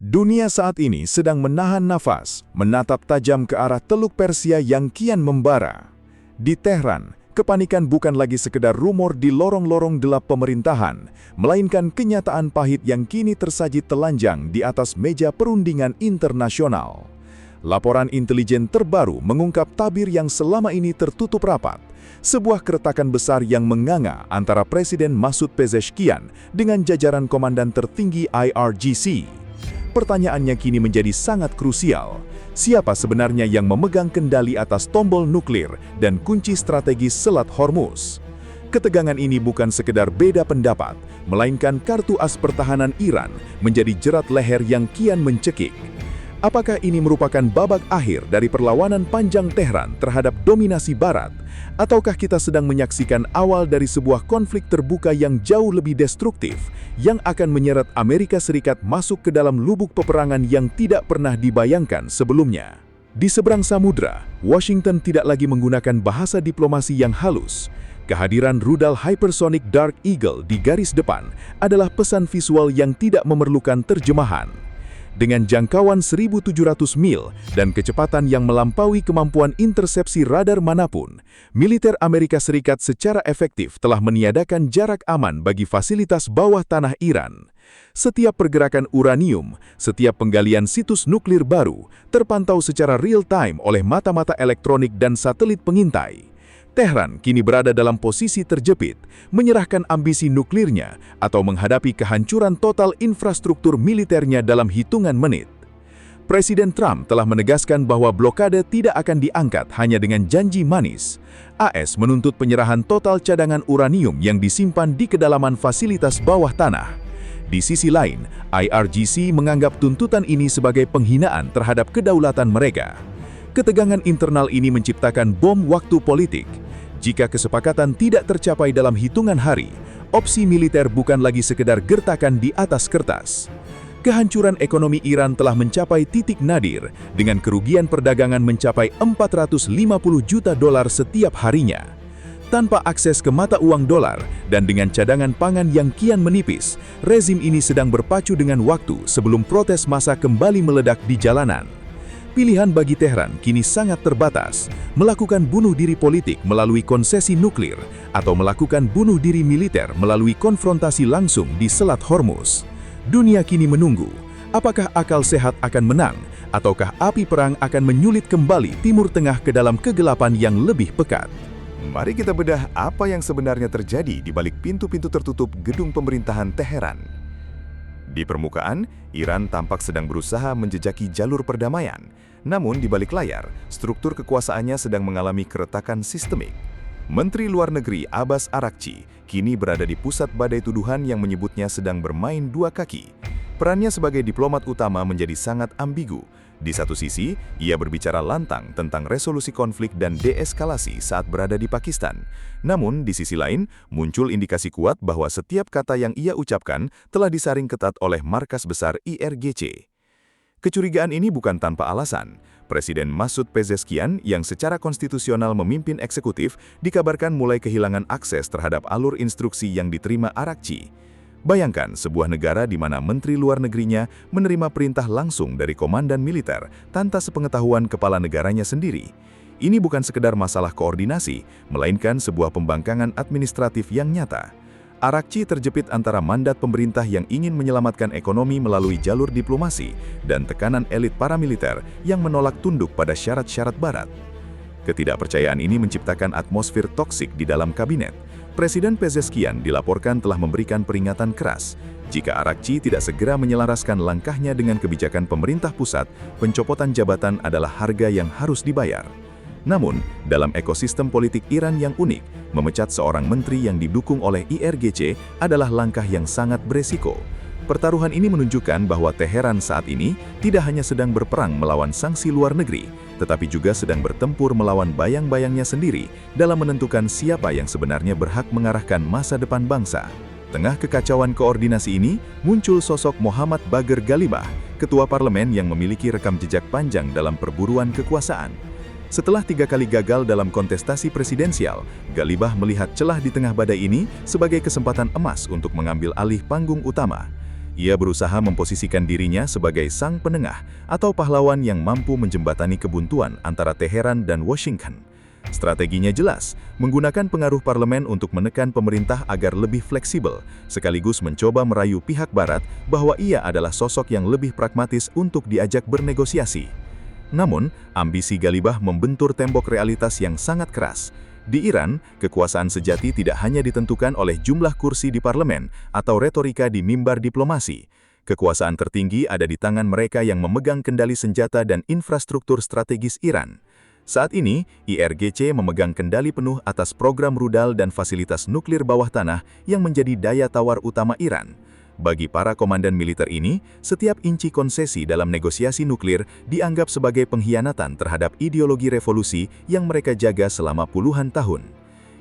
Dunia saat ini sedang menahan nafas, menatap tajam ke arah Teluk Persia yang kian membara. Di Tehran, kepanikan bukan lagi sekedar rumor di lorong-lorong gelap pemerintahan, melainkan kenyataan pahit yang kini tersaji telanjang di atas meja perundingan internasional. Laporan intelijen terbaru mengungkap tabir yang selama ini tertutup rapat, sebuah keretakan besar yang menganga antara Presiden Masoud Pezeshkian dengan jajaran komandan tertinggi IRGC. Pertanyaannya kini menjadi sangat krusial. Siapa sebenarnya yang memegang kendali atas tombol nuklir dan kunci strategis Selat Hormuz? Ketegangan ini bukan sekedar beda pendapat, melainkan kartu as pertahanan Iran menjadi jerat leher yang kian mencekik. Apakah ini merupakan babak akhir dari perlawanan panjang Tehran terhadap dominasi Barat? Ataukah kita sedang menyaksikan awal dari sebuah konflik terbuka yang jauh lebih destruktif, yang akan menyeret Amerika Serikat masuk ke dalam lubuk peperangan yang tidak pernah dibayangkan sebelumnya? Di seberang samudra, Washington tidak lagi menggunakan bahasa diplomasi yang halus. Kehadiran rudal hypersonic Dark Eagle di garis depan adalah pesan visual yang tidak memerlukan terjemahan. Dengan jangkauan 1.700 mil dan kecepatan yang melampaui kemampuan intersepsi radar manapun, militer Amerika Serikat secara efektif telah meniadakan jarak aman bagi fasilitas bawah tanah Iran. Setiap pergerakan uranium, setiap penggalian situs nuklir baru, terpantau secara real-time oleh mata-mata elektronik dan satelit pengintai. Tehran kini berada dalam posisi terjepit, menyerahkan ambisi nuklirnya atau menghadapi kehancuran total infrastruktur militernya dalam hitungan menit. Presiden Trump telah menegaskan bahwa blokade tidak akan diangkat hanya dengan janji manis. AS menuntut penyerahan total cadangan uranium yang disimpan di kedalaman fasilitas bawah tanah. Di sisi lain, IRGC menganggap tuntutan ini sebagai penghinaan terhadap kedaulatan mereka. Ketegangan internal ini menciptakan bom waktu politik. Jika kesepakatan tidak tercapai dalam hitungan hari, opsi militer bukan lagi sekedar gertakan di atas kertas. Kehancuran ekonomi Iran telah mencapai titik nadir, dengan kerugian perdagangan mencapai $450 juta setiap harinya. Tanpa akses ke mata uang dolar dan dengan cadangan pangan yang kian menipis, rezim ini sedang berpacu dengan waktu sebelum protes massa kembali meledak di jalanan. Pilihan bagi Tehran kini sangat terbatas, melakukan bunuh diri politik melalui konsesi nuklir atau melakukan bunuh diri militer melalui konfrontasi langsung di Selat Hormuz. Dunia kini menunggu, apakah akal sehat akan menang, ataukah api perang akan menyulit kembali Timur Tengah ke dalam kegelapan yang lebih pekat. Mari kita bedah apa yang sebenarnya terjadi di balik pintu-pintu tertutup gedung pemerintahan Teheran. Di permukaan, Iran tampak sedang berusaha menjejaki jalur perdamaian. Namun di balik layar, struktur kekuasaannya sedang mengalami keretakan sistemik. Menteri Luar Negeri Abbas Araghchi kini berada di pusat badai tuduhan yang menyebutnya sedang bermain dua kaki. Perannya sebagai diplomat utama menjadi sangat ambigu. Di satu sisi, ia berbicara lantang tentang resolusi konflik dan deeskalasi saat berada di Pakistan. Namun, di sisi lain, muncul indikasi kuat bahwa setiap kata yang ia ucapkan telah disaring ketat oleh markas besar IRGC. Kecurigaan ini bukan tanpa alasan. Presiden Masoud Pezeshkian yang secara konstitusional memimpin eksekutif dikabarkan mulai kehilangan akses terhadap alur instruksi yang diterima Araghchi. Bayangkan sebuah negara di mana menteri luar negerinya menerima perintah langsung dari komandan militer tanpa sepengetahuan kepala negaranya sendiri. Ini bukan sekedar masalah koordinasi, melainkan sebuah pembangkangan administratif yang nyata. Araghchi terjepit antara mandat pemerintah yang ingin menyelamatkan ekonomi melalui jalur diplomasi dan tekanan elit paramiliter yang menolak tunduk pada syarat-syarat Barat. Ketidakpercayaan ini menciptakan atmosfer toksik di dalam kabinet. Presiden Pezeshkian dilaporkan telah memberikan peringatan keras. Jika Araghchi tidak segera menyelaraskan langkahnya dengan kebijakan pemerintah pusat, pencopotan jabatan adalah harga yang harus dibayar. Namun, dalam ekosistem politik Iran yang unik, memecat seorang menteri yang didukung oleh IRGC adalah langkah yang sangat beresiko. Pertaruhan ini menunjukkan bahwa Teheran saat ini tidak hanya sedang berperang melawan sanksi luar negeri, tetapi juga sedang bertempur melawan bayang-bayangnya sendiri dalam menentukan siapa yang sebenarnya berhak mengarahkan masa depan bangsa. Tengah kekacauan koordinasi ini, muncul sosok Muhammad Bagher Ghalibaf, ketua parlemen yang memiliki rekam jejak panjang dalam perburuan kekuasaan. Setelah 3 kali gagal dalam kontestasi presidensial, Ghalibaf melihat celah di tengah badai ini sebagai kesempatan emas untuk mengambil alih panggung utama. Ia berusaha memposisikan dirinya sebagai sang penengah atau pahlawan yang mampu menjembatani kebuntuan antara Teheran dan Washington. Strateginya jelas, menggunakan pengaruh parlemen untuk menekan pemerintah agar lebih fleksibel, sekaligus mencoba merayu pihak Barat bahwa ia adalah sosok yang lebih pragmatis untuk diajak bernegosiasi. Namun, ambisi Ghalibah membentur tembok realitas yang sangat keras. Di Iran, kekuasaan sejati tidak hanya ditentukan oleh jumlah kursi di parlemen atau retorika di mimbar diplomasi. Kekuasaan tertinggi ada di tangan mereka yang memegang kendali senjata dan infrastruktur strategis Iran. Saat ini, IRGC memegang kendali penuh atas program rudal dan fasilitas nuklir bawah tanah yang menjadi daya tawar utama Iran. Bagi para komandan militer ini, setiap inci konsesi dalam negosiasi nuklir dianggap sebagai pengkhianatan terhadap ideologi revolusi yang mereka jaga selama puluhan tahun.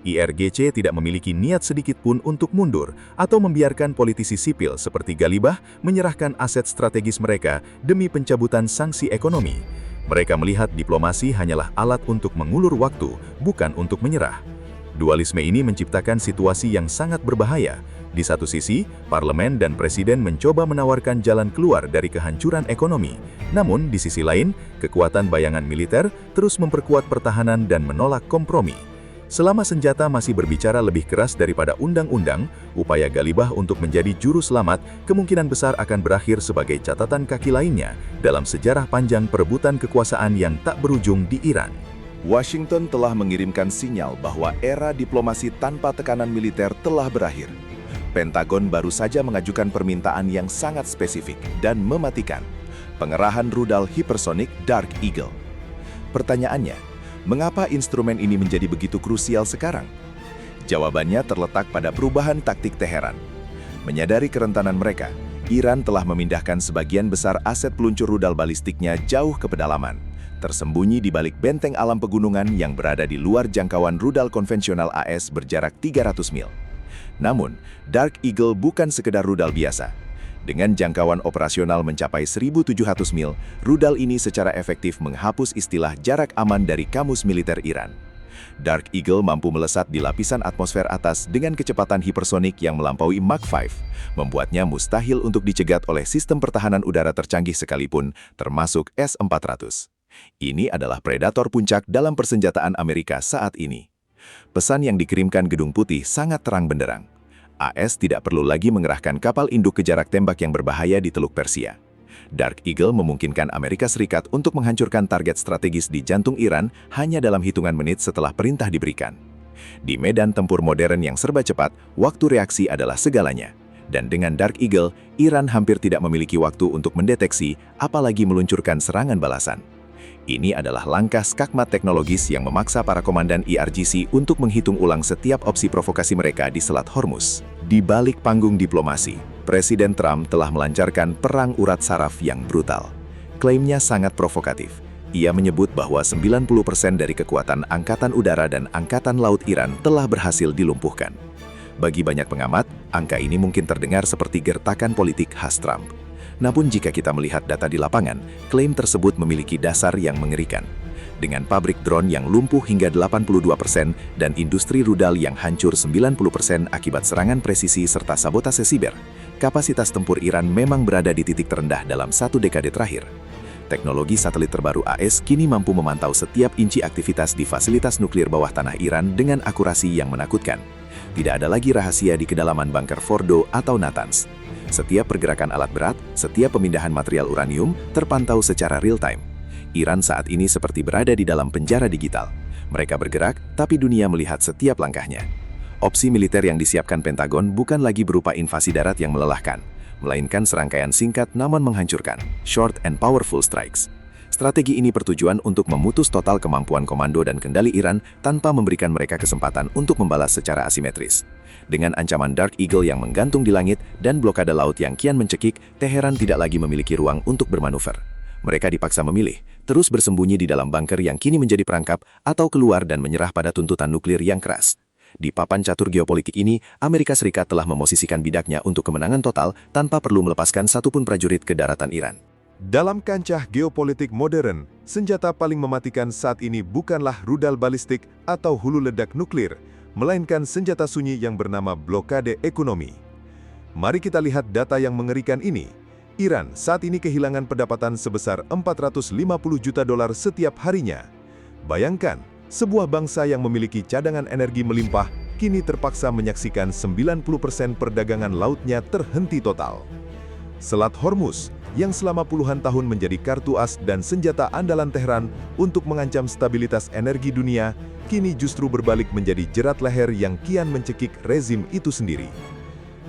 IRGC tidak memiliki niat sedikit pun untuk mundur atau membiarkan politisi sipil seperti Ghalibah menyerahkan aset strategis mereka demi pencabutan sanksi ekonomi. Mereka melihat diplomasi hanyalah alat untuk mengulur waktu, bukan untuk menyerah. Dualisme ini menciptakan situasi yang sangat berbahaya. Di satu sisi, parlemen dan presiden mencoba menawarkan jalan keluar dari kehancuran ekonomi. Namun, di sisi lain, kekuatan bayangan militer terus memperkuat pertahanan dan menolak kompromi. Selama senjata masih berbicara lebih keras daripada undang-undang, upaya Ghalibah untuk menjadi juru selamat kemungkinan besar akan berakhir sebagai catatan kaki lainnya dalam sejarah panjang perebutan kekuasaan yang tak berujung di Iran. Washington telah mengirimkan sinyal bahwa era diplomasi tanpa tekanan militer telah berakhir. Pentagon baru saja mengajukan permintaan yang sangat spesifik dan mematikan, pengerahan rudal hipersonik Dark Eagle. Pertanyaannya, mengapa instrumen ini menjadi begitu krusial sekarang? Jawabannya terletak pada perubahan taktik Teheran. Menyadari kerentanan mereka, Iran telah memindahkan sebagian besar aset peluncur rudal balistiknya jauh ke pedalaman, tersembunyi di balik benteng alam pegunungan yang berada di luar jangkauan rudal konvensional AS berjarak 300 mil. Namun, Dark Eagle bukan sekedar rudal biasa. Dengan jangkauan operasional mencapai 1.700 mil, rudal ini secara efektif menghapus istilah jarak aman dari kamus militer Iran. Dark Eagle mampu melesat di lapisan atmosfer atas dengan kecepatan hipersonik yang melampaui Mach 5, membuatnya mustahil untuk dicegat oleh sistem pertahanan udara tercanggih sekalipun, termasuk S-400. Ini adalah predator puncak dalam persenjataan Amerika saat ini. Pesan yang dikirimkan Gedung Putih sangat terang benderang. AS tidak perlu lagi mengerahkan kapal induk ke jarak tembak yang berbahaya di Teluk Persia. Dark Eagle memungkinkan Amerika Serikat untuk menghancurkan target strategis di jantung Iran hanya dalam hitungan menit setelah perintah diberikan. Di medan tempur modern yang serba cepat, waktu reaksi adalah segalanya. Dan dengan Dark Eagle, Iran hampir tidak memiliki waktu untuk mendeteksi, apalagi meluncurkan serangan balasan. Ini adalah langkah skakmat teknologis yang memaksa para komandan IRGC untuk menghitung ulang setiap opsi provokasi mereka di Selat Hormuz. Di balik panggung diplomasi, Presiden Trump telah melancarkan perang urat saraf yang brutal. Klaimnya sangat provokatif. Ia menyebut bahwa 90% dari kekuatan Angkatan Udara dan Angkatan Laut Iran telah berhasil dilumpuhkan. Bagi banyak pengamat, angka ini mungkin terdengar seperti gertakan politik khas Trump. Namun jika kita melihat data di lapangan, klaim tersebut memiliki dasar yang mengerikan. Dengan pabrik drone yang lumpuh hingga 82% dan industri rudal yang hancur 90% akibat serangan presisi serta sabotase siber, kapasitas tempur Iran memang berada di titik terendah dalam satu dekade terakhir. Teknologi satelit terbaru AS kini mampu memantau setiap inci aktivitas di fasilitas nuklir bawah tanah Iran dengan akurasi yang menakutkan. Tidak ada lagi rahasia di kedalaman bunker Fordo atau Natanz. Setiap pergerakan alat berat, setiap pemindahan material uranium terpantau secara real-time. Iran saat ini seperti berada di dalam penjara digital. Mereka bergerak, tapi dunia melihat setiap langkahnya. Opsi militer yang disiapkan Pentagon bukan lagi berupa invasi darat yang melelahkan, melainkan serangkaian singkat namun menghancurkan, short and powerful strikes. Strategi ini bertujuan untuk memutus total kemampuan komando dan kendali Iran tanpa memberikan mereka kesempatan untuk membalas secara asimetris. Dengan ancaman Dark Eagle yang menggantung di langit dan blokade laut yang kian mencekik, Teheran tidak lagi memiliki ruang untuk bermanuver. Mereka dipaksa memilih, terus bersembunyi di dalam bunker yang kini menjadi perangkap atau keluar dan menyerah pada tuntutan nuklir yang keras. Di papan catur geopolitik ini, Amerika Serikat telah memosisikan bidaknya untuk kemenangan total tanpa perlu melepaskan satupun prajurit ke daratan Iran. Dalam kancah geopolitik modern, senjata paling mematikan saat ini bukanlah rudal balistik atau hulu ledak nuklir, melainkan senjata sunyi yang bernama blokade ekonomi. Mari kita lihat data yang mengerikan ini. Iran saat ini kehilangan pendapatan sebesar 450 juta dolar setiap harinya. Bayangkan, sebuah bangsa yang memiliki cadangan energi melimpah kini terpaksa menyaksikan 90% perdagangan lautnya terhenti total. Selat Hormuz, yang selama puluhan tahun menjadi kartu as dan senjata andalan Tehran untuk mengancam stabilitas energi dunia, kini justru berbalik menjadi jerat leher yang kian mencekik rezim itu sendiri.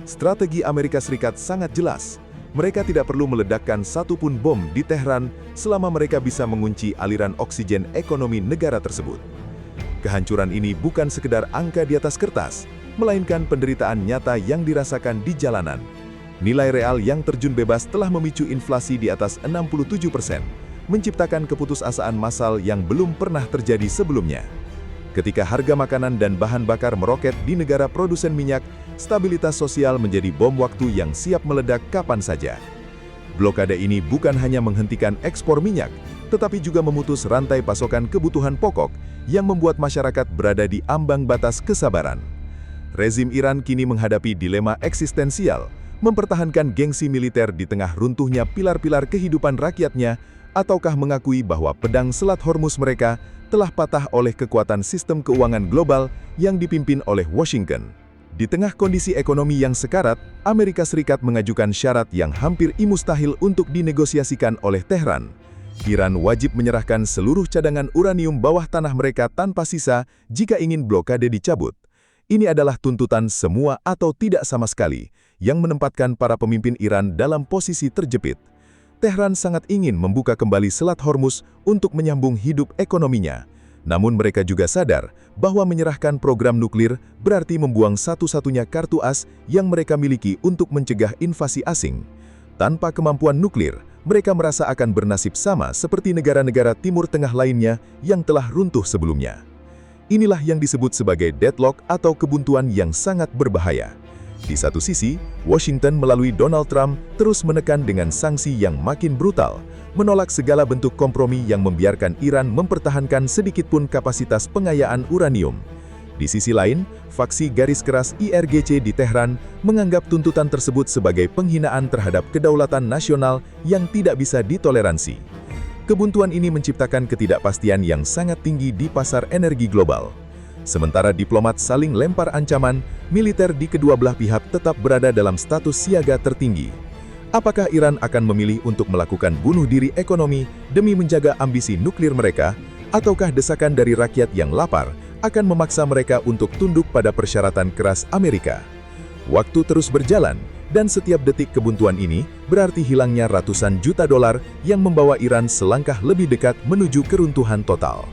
Strategi Amerika Serikat sangat jelas. Mereka tidak perlu meledakkan satupun bom di Tehran selama mereka bisa mengunci aliran oksigen ekonomi negara tersebut. Kehancuran ini bukan sekedar angka di atas kertas, melainkan penderitaan nyata yang dirasakan di jalanan. Nilai real yang terjun bebas telah memicu inflasi di atas 67%, menciptakan keputusasaan massal yang belum pernah terjadi sebelumnya. Ketika harga makanan dan bahan bakar meroket di negara produsen minyak, stabilitas sosial menjadi bom waktu yang siap meledak kapan saja. Blokade ini bukan hanya menghentikan ekspor minyak, tetapi juga memutus rantai pasokan kebutuhan pokok yang membuat masyarakat berada di ambang batas kesabaran. Rezim Iran kini menghadapi dilema eksistensial, mempertahankan gengsi militer di tengah runtuhnya pilar-pilar kehidupan rakyatnya, ataukah mengakui bahwa pedang Selat Hormuz mereka telah patah oleh kekuatan sistem keuangan global yang dipimpin oleh Washington. Di tengah kondisi ekonomi yang sekarat, Amerika Serikat mengajukan syarat yang hampir mustahil untuk dinegosiasikan oleh Tehran. Iran wajib menyerahkan seluruh cadangan uranium bawah tanah mereka tanpa sisa jika ingin blokade dicabut. Ini adalah tuntutan semua atau tidak sama sekali, yang menempatkan para pemimpin Iran dalam posisi terjepit. Tehran sangat ingin membuka kembali Selat Hormuz untuk menyambung hidup ekonominya. Namun mereka juga sadar bahwa menyerahkan program nuklir berarti membuang satu-satunya kartu as yang mereka miliki untuk mencegah invasi asing. Tanpa kemampuan nuklir, mereka merasa akan bernasib sama seperti negara-negara Timur Tengah lainnya yang telah runtuh sebelumnya. Inilah yang disebut sebagai deadlock atau kebuntuan yang sangat berbahaya. Di satu sisi, Washington melalui Donald Trump terus menekan dengan sanksi yang makin brutal, menolak segala bentuk kompromi yang membiarkan Iran mempertahankan sedikitpun kapasitas pengayaan uranium. Di sisi lain, faksi garis keras IRGC di Tehran menganggap tuntutan tersebut sebagai penghinaan terhadap kedaulatan nasional yang tidak bisa ditoleransi. Kebuntuan ini menciptakan ketidakpastian yang sangat tinggi di pasar energi global. Sementara diplomat saling lempar ancaman, militer di kedua belah pihak tetap berada dalam status siaga tertinggi. Apakah Iran akan memilih untuk melakukan bunuh diri ekonomi demi menjaga ambisi nuklir mereka, ataukah desakan dari rakyat yang lapar akan memaksa mereka untuk tunduk pada persyaratan keras Amerika? Waktu terus berjalan, dan setiap detik kebuntuan ini berarti hilangnya ratusan juta dolar yang membawa Iran selangkah lebih dekat menuju keruntuhan total.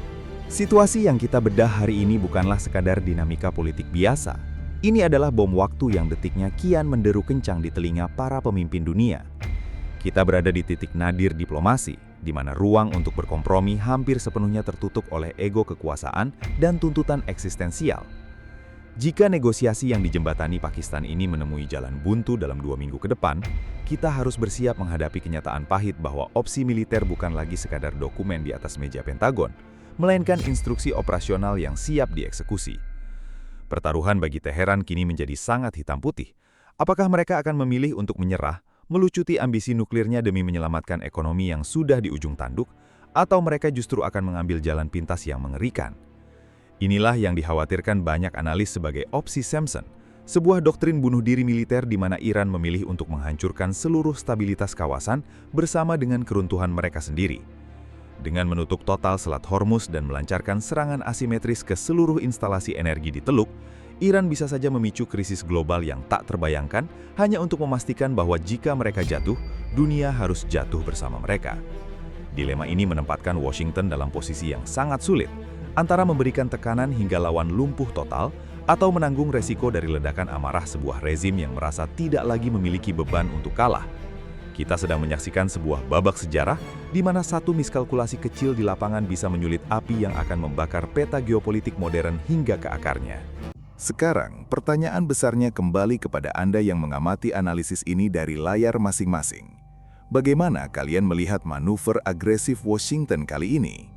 Situasi yang kita bedah hari ini bukanlah sekadar dinamika politik biasa. Ini adalah bom waktu yang detiknya kian menderu kencang di telinga para pemimpin dunia. Kita berada di titik nadir diplomasi, di mana ruang untuk berkompromi hampir sepenuhnya tertutup oleh ego kekuasaan dan tuntutan eksistensial. Jika negosiasi yang dijembatani Pakistan ini menemui jalan buntu dalam 2 minggu ke depan, kita harus bersiap menghadapi kenyataan pahit bahwa opsi militer bukan lagi sekadar dokumen di atas meja Pentagon, melainkan instruksi operasional yang siap dieksekusi. Pertaruhan bagi Teheran kini menjadi sangat hitam putih. Apakah mereka akan memilih untuk menyerah, melucuti ambisi nuklirnya demi menyelamatkan ekonomi yang sudah di ujung tanduk, atau mereka justru akan mengambil jalan pintas yang mengerikan? Inilah yang dikhawatirkan banyak analis sebagai opsi Samson, sebuah doktrin bunuh diri militer di mana Iran memilih untuk menghancurkan seluruh stabilitas kawasan bersama dengan keruntuhan mereka sendiri. Dengan menutup total Selat Hormuz dan melancarkan serangan asimetris ke seluruh instalasi energi di Teluk, Iran bisa saja memicu krisis global yang tak terbayangkan hanya untuk memastikan bahwa jika mereka jatuh, dunia harus jatuh bersama mereka. Dilema ini menempatkan Washington dalam posisi yang sangat sulit, antara memberikan tekanan hingga lawan lumpuh total atau menanggung resiko dari ledakan amarah sebuah rezim yang merasa tidak lagi memiliki beban untuk kalah. Kita sedang menyaksikan sebuah babak sejarah di mana satu miskalkulasi kecil di lapangan bisa menyulit api yang akan membakar peta geopolitik modern hingga ke akarnya. Sekarang, pertanyaan besarnya kembali kepada Anda yang mengamati analisis ini dari layar masing-masing. Bagaimana kalian melihat manuver agresif Washington kali ini?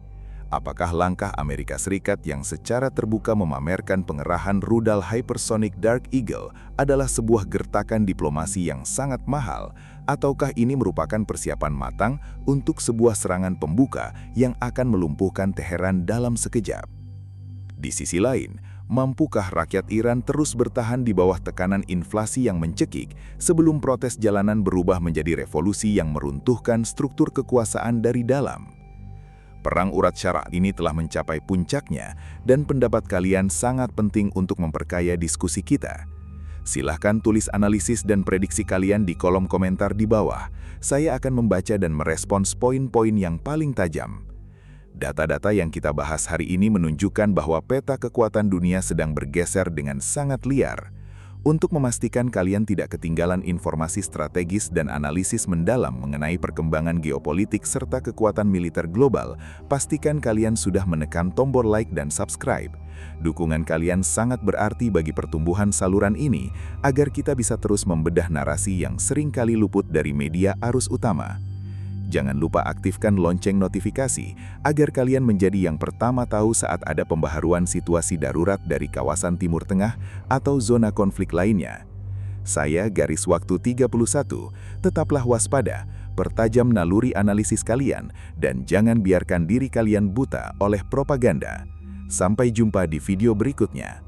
Apakah langkah Amerika Serikat yang secara terbuka memamerkan pengerahan rudal hypersonic Dark Eagle adalah sebuah gertakan diplomasi yang sangat mahal, ataukah ini merupakan persiapan matang untuk sebuah serangan pembuka yang akan melumpuhkan Teheran dalam sekejap? Di sisi lain, mampukah rakyat Iran terus bertahan di bawah tekanan inflasi yang mencekik sebelum protes jalanan berubah menjadi revolusi yang meruntuhkan struktur kekuasaan dari dalam? Perang urat syara ini telah mencapai puncaknya dan pendapat kalian sangat penting untuk memperkaya diskusi kita. Silahkan tulis analisis dan prediksi kalian di kolom komentar di bawah. Saya akan membaca dan merespons poin-poin yang paling tajam. Data-data yang kita bahas hari ini menunjukkan bahwa peta kekuatan dunia sedang bergeser dengan sangat liar. Untuk memastikan kalian tidak ketinggalan informasi strategis dan analisis mendalam mengenai perkembangan geopolitik serta kekuatan militer global, pastikan kalian sudah menekan tombol like dan subscribe. Dukungan kalian sangat berarti bagi pertumbuhan saluran ini agar kita bisa terus membedah narasi yang sering kali luput dari media arus utama. Jangan lupa aktifkan lonceng notifikasi agar kalian menjadi yang pertama tahu saat ada pembaharuan situasi darurat dari kawasan Timur Tengah atau zona konflik lainnya. Saya Garis Waktu 31, tetaplah waspada, pertajam naluri analisis kalian, dan jangan biarkan diri kalian buta oleh propaganda. Sampai jumpa di video berikutnya.